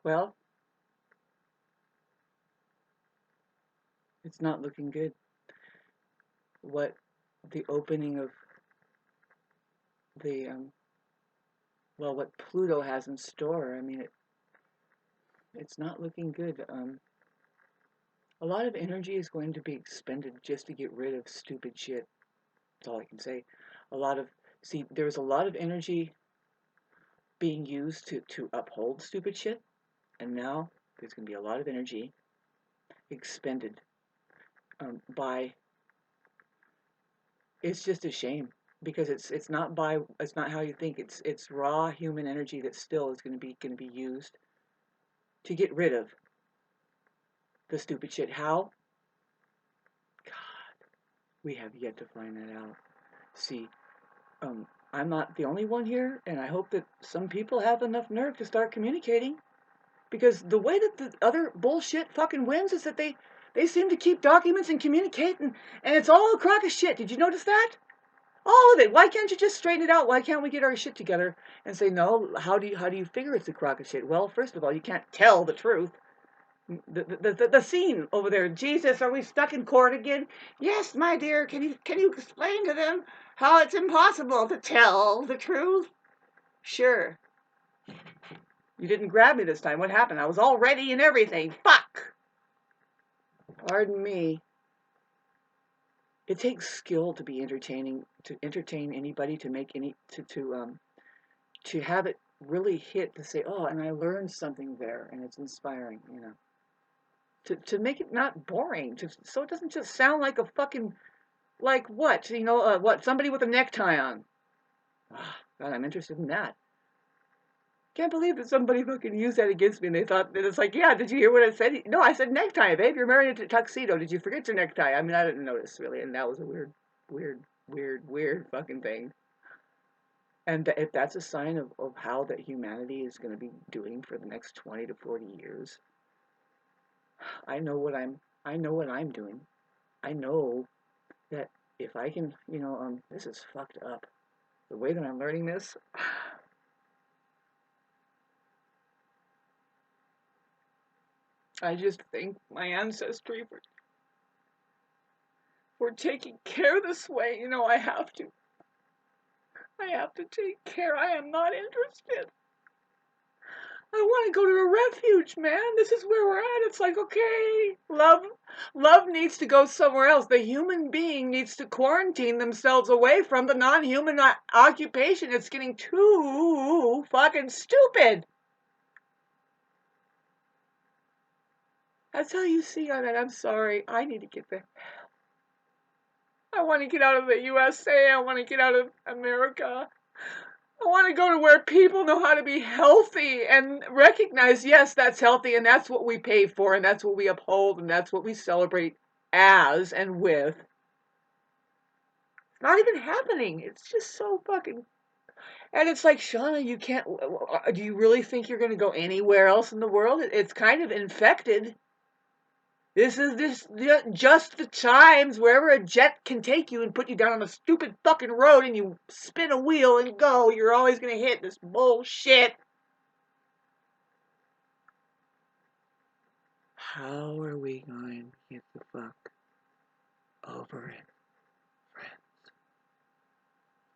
Well, it's not looking good. What the opening of the well, what Pluto has in store. I mean, it's not looking good. A lot of energy is going to be expended just to get rid of stupid shit. That's all I can say. A lot of there's a lot of energy being used to uphold stupid shit, and now there's going to be a lot of energy expended by. It's just a shame because it's not how you think. It's raw human energy that still is going to be used to get rid of the stupid shit. How? God, we have yet to find that out. See, I'm not the only one here, and I hope that some people have enough nerve to start communicating. Because the way that the other bullshit fucking wins is that they seem to keep documents and communicate, and it's all a crock of shit. Did you notice that? All of it. Why can't you just straighten it out? Why can't we get our shit together and say no? How do you figure it's a crock of shit? Well, first of all, you can't tell the truth. The scene over there. Jesus, are we stuck in court again? Yes, my dear. Can you explain to them how it's impossible to tell the truth? Sure. You didn't grab me this time. What happened? I was all ready and everything. Fuck. Pardon me. It takes skill to be entertaining, to entertain anybody, to make any, to have it really hit, to say, oh, and I learned something there, and it's inspiring, you know. To make it not boring, so it doesn't just sound like a fucking, like what, you know, what, somebody with a necktie on. Oh, God, I'm interested in that. Can't believe that somebody fucking used that against me and they thought that it's like, yeah, did you hear what I said? No, I said necktie, babe. You're wearing a tuxedo. Did you forget your necktie? I mean, I didn't notice really, and that was a weird fucking thing. And if that's a sign of how that humanity is going to be doing for the next 20 to 40 years, I know what I'm doing. I know that if I can, you know, this is fucked up. The way that I'm learning this, I just thank my ancestry for taking care this way. You know, I have to. I have to take care. I am not interested. I want to go to a refuge, man. This is where we're at. It's like, okay, love needs to go somewhere else. The human being needs to quarantine themselves away from the non-human occupation. It's getting too fucking stupid. That's how you see on it. I'm sorry. I need to get there. I want to get out of the USA. I want to get out of America. I want to go to where people know how to be healthy and recognize, yes, that's healthy, and that's what we pay for, and that's what we uphold, and that's what we celebrate as and with. It's not even happening. It's just so fucking. And it's like, Shauna, you can't. Do you really think you're going to go anywhere else in the world? It's kind of infected. This is just the times wherever a jet can take you and put you down on a stupid fucking road and you spin a wheel and go, you're always going to hit this bullshit. How are we going to get the fuck over it, friends?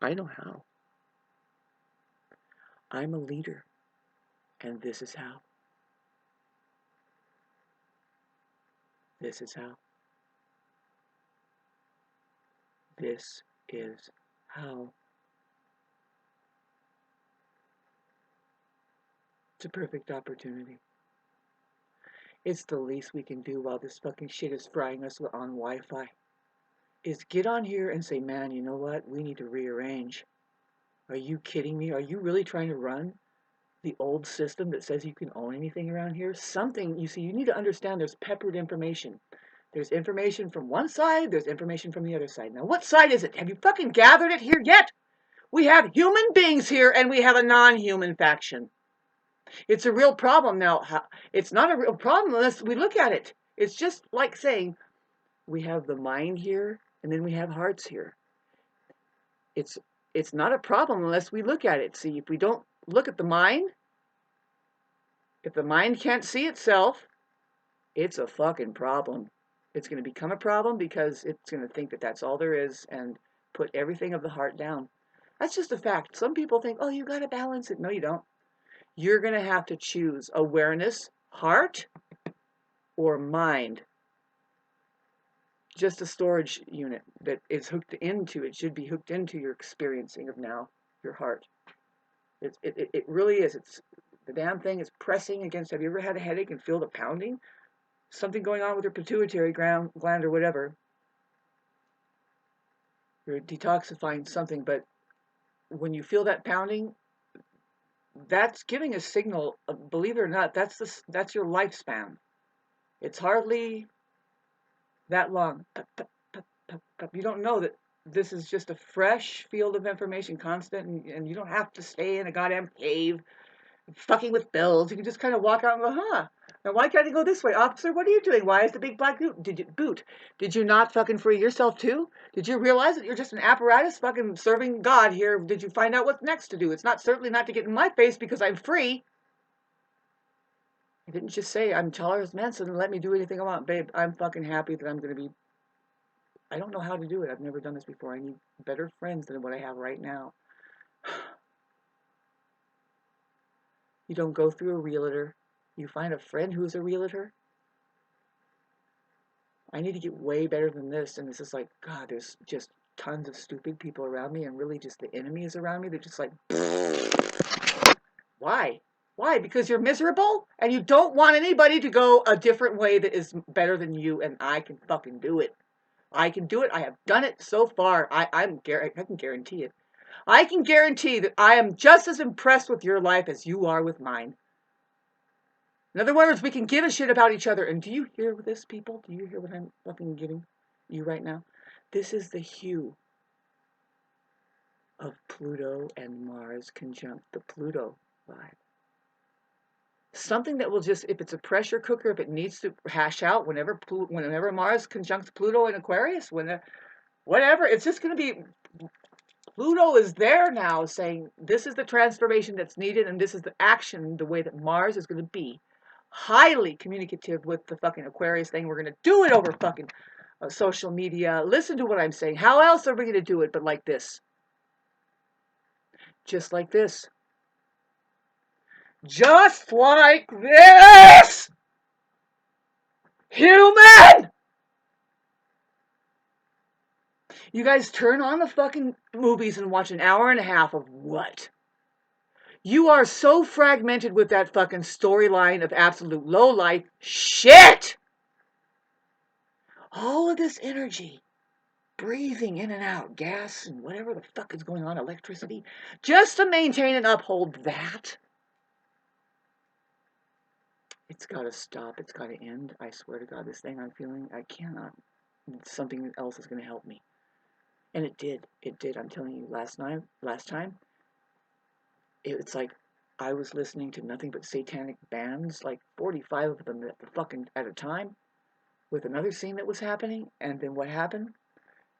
I know how. I'm a leader, and this is how. This is how. This is how. It's a perfect opportunity. It's the least we can do while this fucking shit is frying us on Wi-Fi. Is get on here and say, man, you know what? We need to rearrange. Are you kidding me? Are you really trying to run the old system that says you can own anything around here? Something, you see, you need to understand there's peppered information. There's information from one side, there's information from the other side. Now, what side is it? Have you fucking gathered it here yet? We have human beings here and we have a non-human faction. It's a real problem now. It's not a real problem unless we look at it. It's just like saying we have the mind here and then we have hearts here. It's not a problem unless we look at it. See, if we don't look at the mind, If the mind can't see itself, it's a fucking problem. It's going to become a problem because it's going to think that that's all there is and put everything of the heart down. That's just a fact. Some people think, oh, you got to balance it. No, you don't. You're going to have to choose awareness, heart, or mind. Just a storage unit that is hooked into, it should be hooked into your experiencing of now, your heart. It really is. It's the damn thing is pressing against. Have you ever had a headache and feel the pounding? Something going on with your pituitary gland or whatever. You're detoxifying something, but when you feel that pounding, that's giving a signal. Believe it or not, that's your lifespan. It's hardly that long. You don't know that this is just a fresh field of information, constant, and you don't have to stay in a goddamn cave fucking with bills. You can just kind of walk out and go, huh? Now why can't I go this way? Officer, what are you doing? Why is the big black boot? Did you not fucking free yourself too? Did you realize that you're just an apparatus fucking serving God here? Did you find out what's next to do? It's not certainly not to get in my face because I'm free. I didn't just say I'm Charles Manson and let me do anything I want, babe. I'm fucking happy that I'm gonna be. I don't know how to do it. I've never done this before. I need better friends than what I have right now. You don't go through a realtor. You find a friend who's a realtor. I need to get way better than this. And it's just like, God, there's just tons of stupid people around me, and really just the enemy is around me. They're just like, why? Why? Because you're miserable and you don't want anybody to go a different way that is better than you, and I can fucking do it. I can do it. I have done it so far. I can guarantee it. I can guarantee that I am just as impressed with your life as you are with mine. In other words, we can give a shit about each other. And do you hear this, people? Do you hear what I'm fucking giving you right now? This is the hue of Pluto and Mars conjunct the Pluto vibe. Something that will just, if it's a pressure cooker, if it needs to hash out whenever Mars conjuncts Pluto in Aquarius, whatever, it's just going to be, Pluto is there now saying, this is the transformation that's needed, and this is the action, the way that Mars is going to be. Highly communicative with the fucking Aquarius thing. We're going to do it over fucking social media. Listen to what I'm saying. How else are we going to do it but like this? Just like this. Just like this! Human! You guys turn on the fucking movies and watch an hour and a half of what? You are so fragmented with that fucking storyline of absolute lowlife shit! All of this energy, breathing in and out, gas and whatever the fuck is going on, electricity, just to maintain and uphold that. It's got to stop. It's got to end. I swear to God, this thing I'm feeling, I cannot. Something else is going to help me. And it did. It did. I'm telling you, last time, it's like I was listening to nothing but satanic bands, like 45 of them at a time, with another scene that was happening. And then what happened?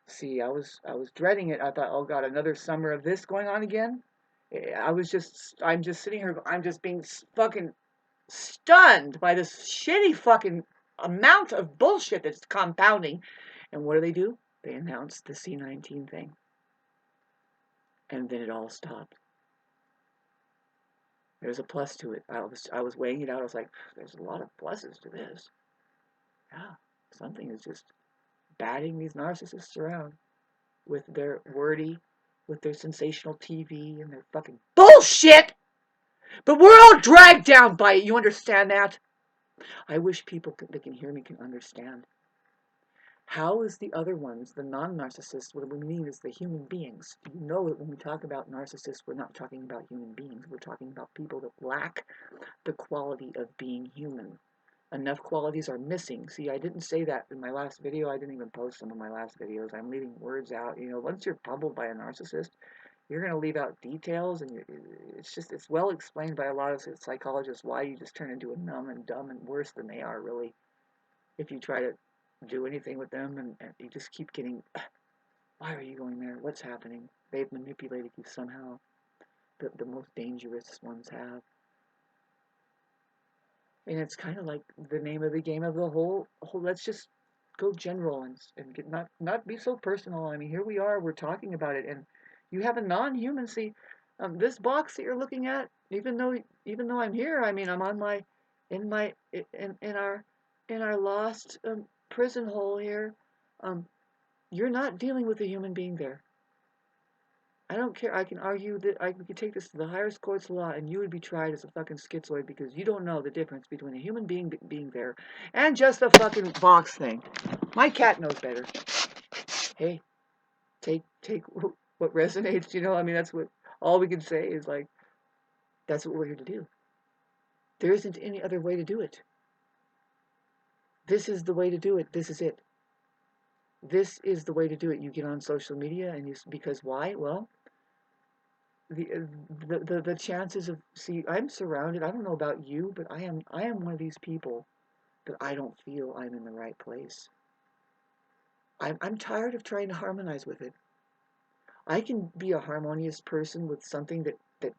See, I was dreading it. I thought, oh God, another summer of this going on again. I'm just sitting here. I'm just being fucking stunned by this shitty fucking amount of bullshit that's compounding. And what do? They announced the C-19 thing. And then it all stopped. There's a plus to it. I was weighing it out. I was like, there's a lot of pluses to this. Yeah, something is just batting these narcissists around with their wordy, with their sensational TV and their fucking bullshit. But we're all dragged down by it. You understand that? I wish people that can hear me can understand. How is the other ones, the non-narcissists, what we mean is the human beings. You know that when we talk about narcissists, we're not talking about human beings. We're talking about people that lack the quality of being human. Enough qualities are missing. See, I didn't say that in my last video. I didn't even post some of my last videos. I'm leaving words out. You know, once you're pummeled by a narcissist, you're going to leave out details, and it's well explained by a lot of psychologists why you just turn into a numb and dumb and worse than they are, really, if you try to do anything with them, and you just keep getting, why are you going there? What's happening? They've manipulated you somehow. The most dangerous ones have. And it's kind of like the name of the game of the whole let's just go general and get not be so personal. I mean, here we are, we're talking about it, and you have a non-human. See, this box that you're looking at, even though I'm here, I mean, I'm on my in my in our lost prison hole here. You're not dealing with a human being there. I don't care. I can argue that we could take this to the highest courts of law, and you would be tried as a fucking schizoid because you don't know the difference between a human being being there and just a fucking box thing. My cat knows better. Hey, take what resonates. You know, I mean, that's what all we can say is like, that's what we're here to do. There isn't any other way to do it. This is the way to do it. This is it. This is the way to do it. You get on social media and because why? Well, the chances of I'm surrounded. I don't know about you, but I am one of these people that I don't feel I'm in the right place. I'm tired of trying to harmonize with it. I can be a harmonious person with something that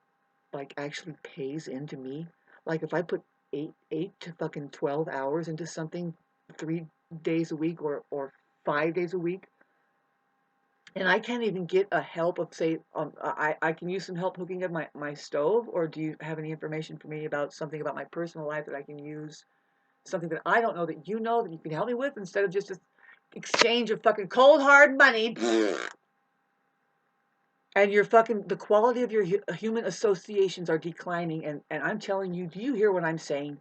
like actually pays into me. Like if I put eight to fucking 12 hours into something 3 days a week or 5 days a week, and I can't even get a help of say I can use some help hooking up my stove, or do you have any information for me about something about my personal life that I can use, something that I don't know that you know that you can help me with, instead of just this exchange of fucking cold hard money and your fucking the quality of your human associations are declining, and I'm telling you, do you hear what I'm saying?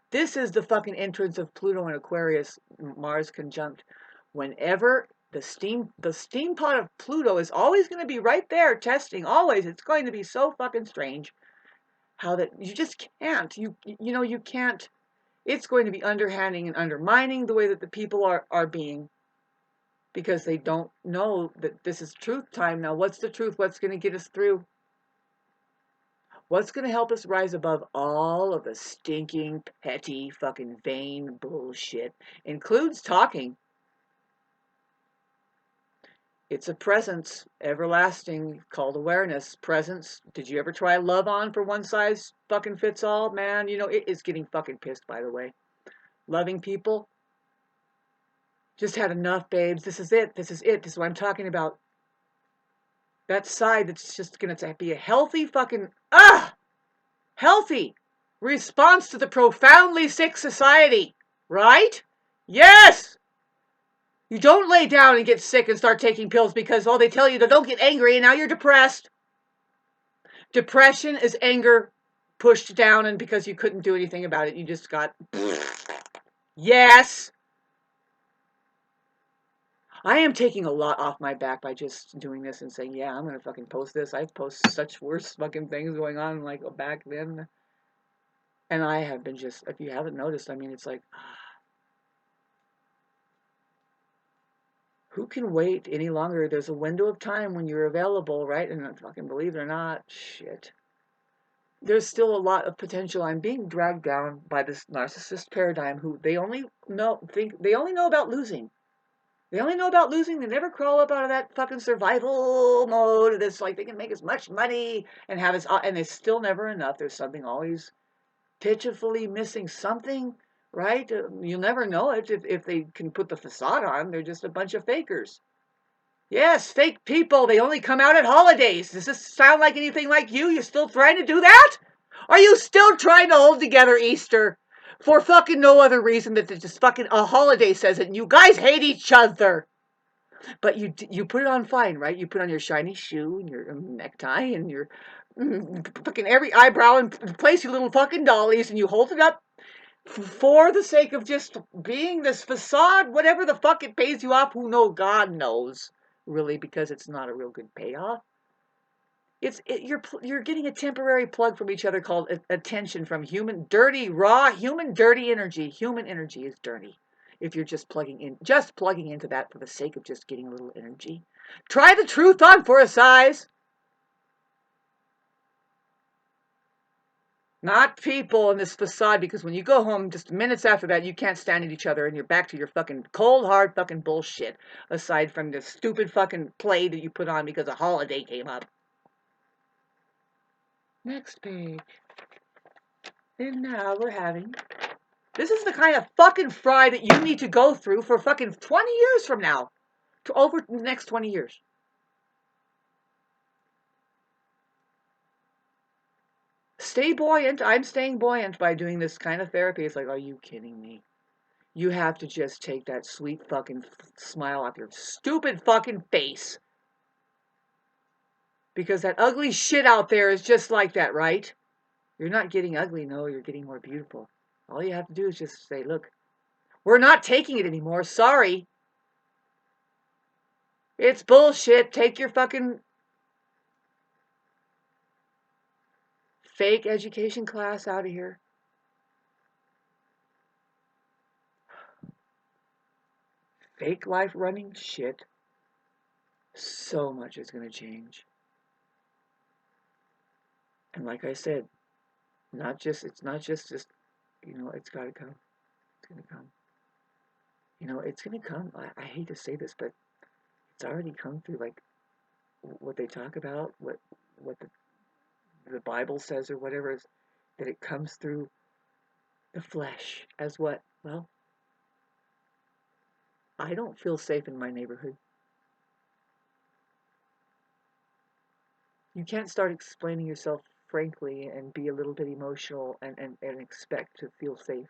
This is the fucking entrance of Pluto and Aquarius, Mars conjunct. Whenever the steam pot of Pluto is always going to be right there testing, always. It's going to be so fucking strange how that you just can't. You can't. It's going to be underhanding and undermining the way that the people are being, because they don't know that this is truth time now. What's the truth? What's going to get us through? What's going to help us rise above all of the stinking, petty, fucking vain bullshit? Includes talking. It's a presence, everlasting, called awareness. Presence. Did you ever try love on for one size fucking fits all? Man, it is getting fucking pissed, by the way. Loving people. Just had enough, babes. This is it. This is it. This is what I'm talking about. That side that's just going to be a healthy fucking, healthy response to the profoundly sick society, right? Yes! You don't lay down and get sick and start taking pills because, they tell you to don't get angry and now you're depressed. Depression is anger pushed down, and because you couldn't do anything about it, you just got, yes! I am taking a lot off my back by just doing this and saying, yeah, I'm going to fucking post this. I post such worse fucking things going on like back then. And I have been just, if you haven't noticed, I mean, it's like, who can wait any longer? There's a window of time when you're available, right? And fucking believe it or not, shit. There's still a lot of potential. I'm being dragged down by this narcissist paradigm who they only know about losing. They only know about losing. They never crawl up out of that fucking survival mode. It's like they can make as much money and have and it's still never enough. There's something always pitifully missing, something, right? You'll never know it if they can put the facade on. They're just a bunch of fakers. Yes, fake people. They only come out at holidays. Does this sound like anything like you? You're still trying to do that? Are you still trying to hold together Easter for fucking no other reason than that just fucking a holiday says it and you guys hate each other? But you put it on fine, right? You put on your shiny shoe and your necktie and your fucking every eyebrow and place your little fucking dollies, and you hold it up for the sake of just being this facade, whatever the fuck it pays you off. Who knows? God knows, really, because it's not a real good payoff. You're getting a temporary plug from each other called attention from human dirty raw human dirty energy. Human energy is dirty. If you're just plugging into that for the sake of just getting a little energy, try the truth on for a size. Not people in this facade, because when you go home just minutes after that, you can't stand at each other and you're back to your fucking cold, hard fucking bullshit, aside from the stupid fucking play that you put on because a holiday came up. Next page. And now we're having This is the kind of fucking fry that you need to go through for fucking 20 years from now. To over the next 20 years. Stay buoyant. I'm staying buoyant by doing this kind of therapy. It's like, are you kidding me? You have to just take that sweet fucking smile off your stupid fucking face. Because that ugly shit out there is just like that, right? You're not getting ugly, no, you're getting more beautiful. All you have to do is just say, look, we're not taking it anymore. Sorry. It's bullshit. Take your fucking fake education class out of here. Fake life running shit. So much is going to change. And like I said, it's not just, it's got to come. It's going to come. It's going to come. I hate to say this, but it's already come through, like, what they talk about, what the Bible says or whatever, is that it comes through the flesh as what? Well, I don't feel safe in my neighborhood. You can't start explaining yourself frankly and be a little bit emotional and expect to feel safe.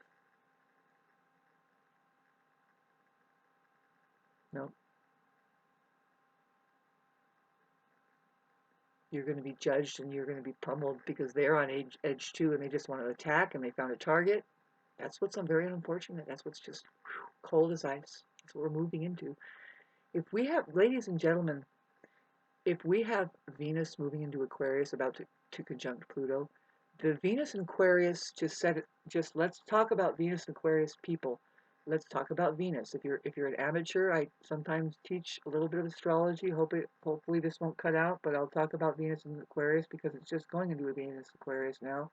No. You're going to be judged and you're going to be pummeled because they're on edge too and they just want to attack and they found a target. That's what's very unfortunate. That's what's just cold as ice. That's what we're moving into. If we have, ladies and gentlemen, if we have Venus moving into Aquarius about to conjunct Pluto, the Venus and Aquarius just let's talk about Venus and Aquarius people. Let's talk about Venus. If you're an amateur, I sometimes teach a little bit of astrology. Hopefully this won't cut out, but I'll talk about Venus and Aquarius because it's just going into a Venus Aquarius now.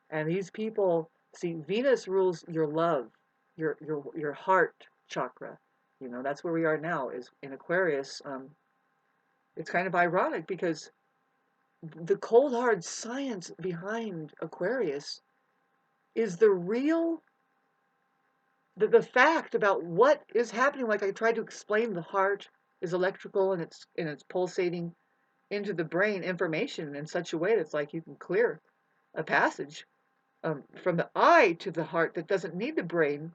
And these people, see, Venus rules your love, your heart chakra. That's where we are now, is in Aquarius. It's kind of ironic because the cold hard science behind Aquarius is the fact about what is happening. Like I tried to explain, the heart is electrical and it's pulsating into the brain information in such a way that's like you can clear a passage from the eye to the heart that doesn't need the brain.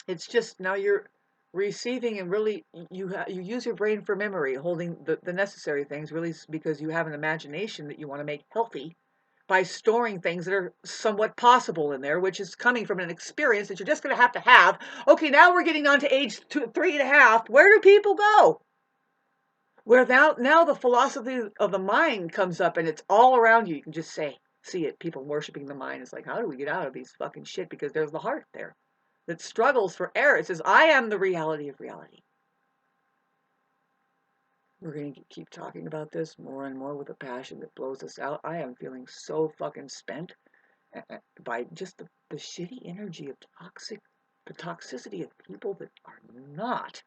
It's just now you're receiving, and really you use your brain for memory, holding the necessary things, really, because you have an imagination that you want to make healthy by storing things that are somewhat possible in there, which is coming from an experience that you're just going to have. Okay, now we're getting on to age 3.5. Where do people go? Where now the philosophy of the mind comes up and it's all around you. You can just see it. People worshiping the mind. It's like, how do we get out of these fucking shit? Because there's the heart there that struggles for air. It says, I am the reality of reality. We're going to keep talking about this more and more with a passion that blows us out. I am feeling so fucking spent by just the shitty energy of the toxicity of people that are not.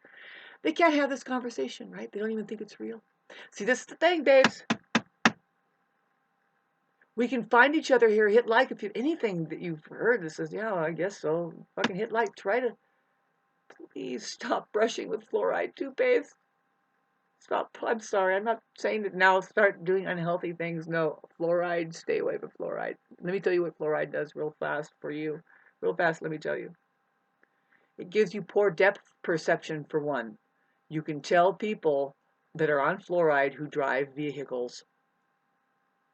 They can't have this conversation, right? They don't even think it's real. See, this is the thing, babes. We can find each other here. Hit like if you anything that you've heard that says, yeah, I guess so. Fucking hit like. Try to please stop brushing with fluoride toothpaste. Stop. I'm sorry. I'm not saying that now start doing unhealthy things. No, fluoride. Stay away from fluoride. Let me tell you what fluoride does real fast for you. Real fast, let me tell you. It gives you poor depth perception, for one. You can tell people that are on fluoride who drive vehicles.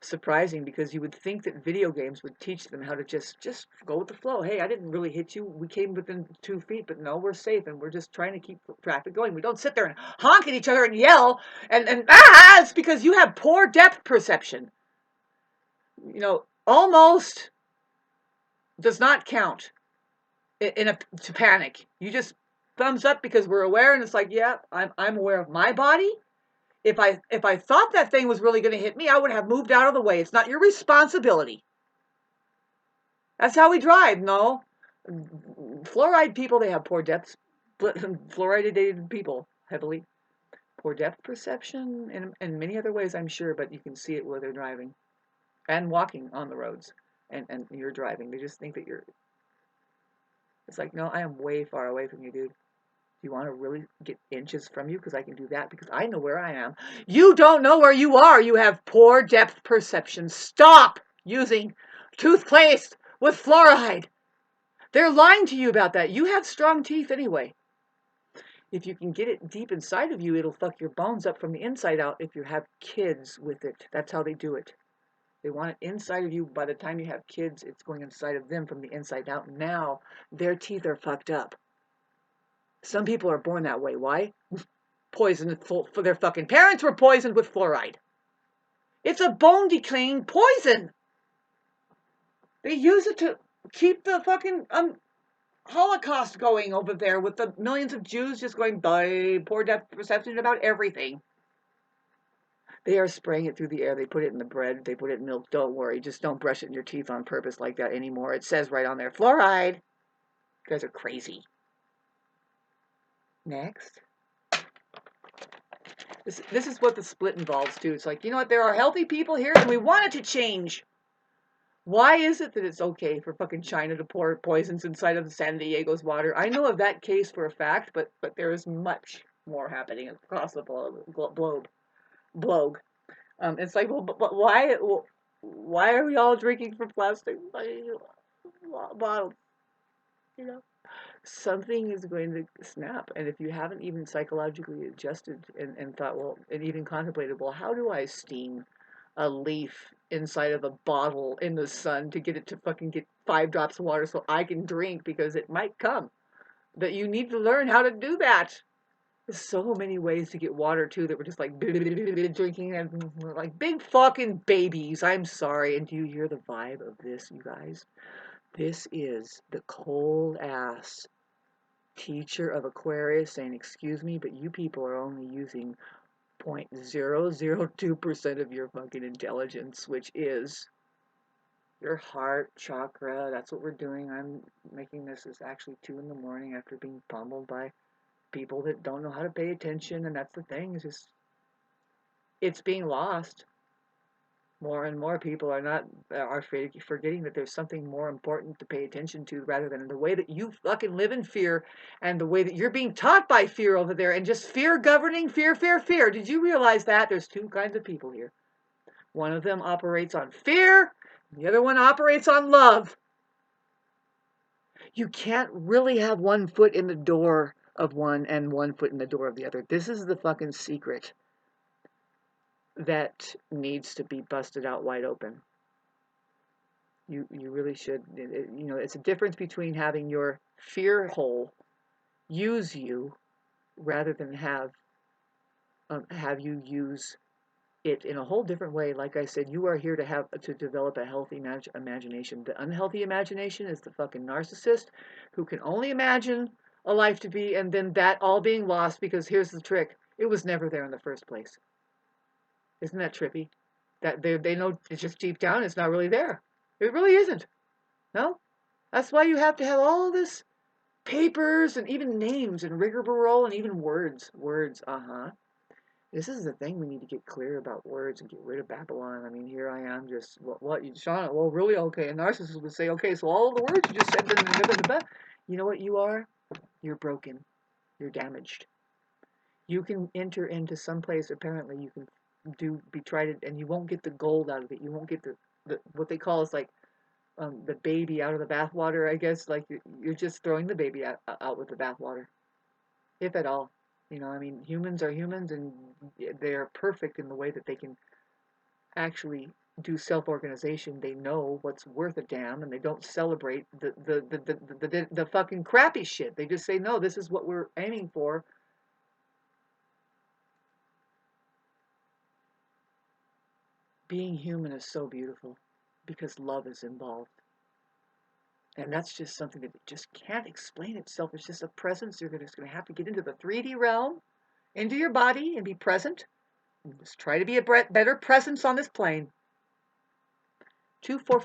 Surprising, because you would think that video games would teach them how to just go with the flow. Hey, I didn't really hit you. We came within 2 feet, but no, we're safe and we're just trying to keep traffic going. We don't sit there and honk at each other and yell and it's because you have poor depth perception. Almost does not count to panic. You just thumbs up because we're aware, and it's like, yeah, I'm aware of my body. If I thought that thing was really going to hit me, I would have moved out of the way. It's not your responsibility. That's how we drive. No, fluoride people, they have poor depth. Fluoridated people heavily poor depth perception in many other ways, I'm sure, but you can see it where they're driving and walking on the roads, and you're driving. They just think that you're. It's like, no, I am way far away from you, dude. Do you want to really get inches from you? Because I can do that because I know where I am. You don't know where you are. You have poor depth perception. Stop using toothpaste with fluoride. They're lying to you about that. You have strong teeth anyway. If you can get it deep inside of you, it'll fuck your bones up from the inside out if you have kids with it. That's how they do it. They want it inside of you. By the time you have kids, it's going inside of them from the inside out. Now, their teeth are fucked up. Some people are born that way. Why? Poisoned for their fucking parents were poisoned with fluoride. It's a bone decaying poison. They use it to keep the fucking Holocaust going over there with the millions of Jews just going by poor depth perception about everything. They are spraying it through the air. They put it in the bread. They put it in milk. Don't worry. Just don't brush it in your teeth on purpose like that anymore. It says right on there, fluoride. You guys are crazy. Next. This is what the split involves too. It's like, you know what? There are healthy people here and we want it to change. Why is it that it's okay for fucking China to pour poisons inside of San Diego's water? I know of that case for a fact, but there is much more happening across the globe. It's like, well, but why are we all drinking from plastic bottles? You know, something is going to snap, and if you haven't even psychologically adjusted and thought, well, and even contemplated, well, how do I steam a leaf inside of a bottle in the sun to get it to fucking get 5 drops of water so I can drink because it might come? That you need to learn how to do that. There's so many ways to get water too that we're just like drinking and we're like big fucking babies. I'm sorry. And do you hear the vibe of this, you guys? This is the cold ass teacher of Aquarius saying, excuse me, but you people are only using 0.002% of your fucking intelligence, which is your heart chakra. That's what we're doing. I'm making this is actually 2 in the morning after being pummeled by people that don't know how to pay attention, and that's the thing, is just it's being lost. More and more people are forgetting that there's something more important to pay attention to rather than the way that you fucking live in fear and the way that you're being taught by fear over there and just fear governing fear. Did you realize that? There's 2 kinds of people here. One of them operates on fear, the other one operates on love. You can't really have 1 foot in the door of one and 1 foot in the door of the other. This is the fucking secret that needs to be busted out wide open. You really should. It's a difference between having your fear hole use you rather than have you use it in a whole different way. Like I said, you are here to develop a healthy imagination. The unhealthy imagination is the fucking narcissist who can only imagine a life to be, and then that all being lost because here's the trick: it was never there in the first place. Isn't that trippy? That they know it's just deep down it's not really there. It really isn't. No, that's why you have to have all this papers and even names and rigmarole and even words. Words. This is the thing, we need to get clear about words and get rid of Babylon. I mean, here I am just, what you, Shauna, well, really, okay. A narcissist would say, okay, so all of the words you just said, you know what you are? You're broken. You're damaged. You can enter into some place, apparently, you can try to, and you won't get the gold out of it. You won't get the what they call is like, the baby out of the bathwater, I guess. Like, you're just throwing the baby out with the bathwater, if at all. I mean, humans are humans, and they are perfect in the way that they can actually do self-organization. They know what's worth a damn, and they don't celebrate the fucking crappy shit. They just say, no, this is what we're aiming for. Being human is so beautiful because love is involved. And that's just something that just can't explain itself. It's just a presence. You're just going to have to get into the 3D realm, into your body, and be present. And just try to be a better presence on this plane. 244